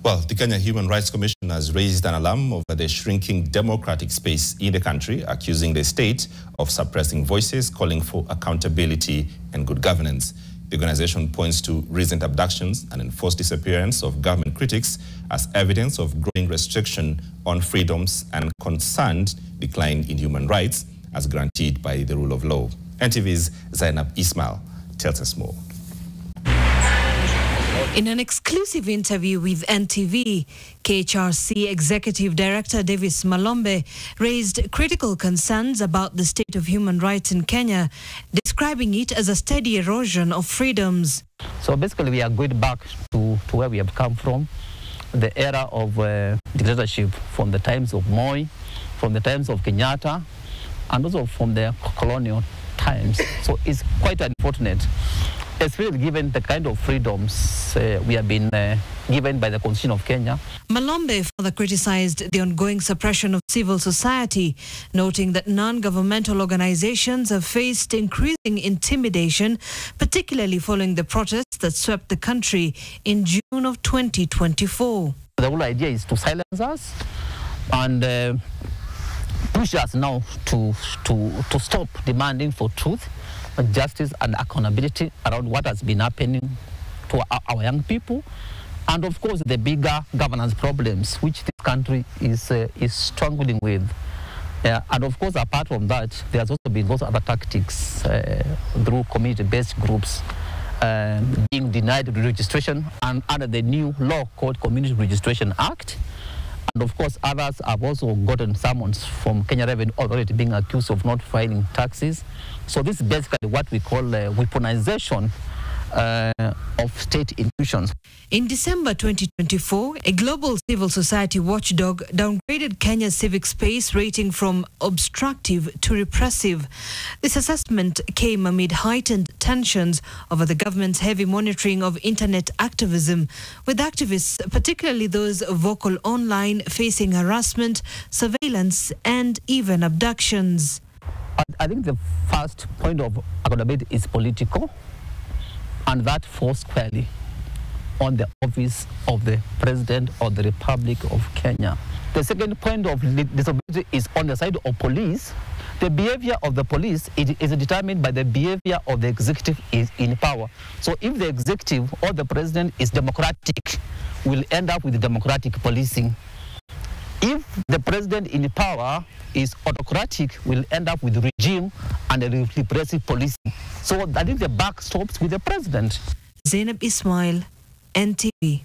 Well, the Kenya Human Rights Commission has raised an alarm over the shrinking democratic space in the country, accusing the state of suppressing voices, calling for accountability and good governance. The organization points to recent abductions and enforced disappearance of government critics as evidence of growing restriction on freedoms and concerned decline in human rights as guaranteed by the rule of law. NTV's Zainab Ismail tells us more. In an exclusive interview with NTV, KHRC Executive Director Davis Malombe raised critical concerns about the state of human rights in Kenya, describing it as a steady erosion of freedoms. So basically we are going back to where we have come from, the era of dictatorship from the times of Moi, from the times of Kenyatta, and also from the colonial times. So it's quite unfortunate, especially given the kind of freedoms we have been given by the Constitution of Kenya. Malombe further criticized the ongoing suppression of civil society, noting that non-governmental organizations have faced increasing intimidation, particularly following the protests that swept the country in June of 2024. The whole idea is to silence us and push us now to stop demanding for truth, justice and accountability around what has been happening to our young people, and of course the bigger governance problems which this country is struggling with. And of course, apart from that, there has also been those other tactics through community-based groups being denied registration and under the new law called Community Registration Act. And of course, others have also gotten summons from Kenya Revenue Authority being accused of not filing taxes. So this is basically what we call weaponization of state institutions. In December 2024, a global civil society watchdog downgraded Kenya's civic space rating from obstructive to repressive. This assessment came amid heightened tensions over the government's heavy monitoring of internet activism, with activists, particularly those vocal online, facing harassment, surveillance and even abductions. I think the first point of accountability is political, and that falls squarely on the office of the President of the Republic of Kenya. The second point of disability is on the side of police. The behavior of the police is determined by the behavior of the executive in power. So if the executive or the president is democratic, we'll end up with democratic policing. If the president in power is autocratic, we'll end up with regime and a repressive policing. So I think the buck stops with the president. Zainab Ismail, NTV.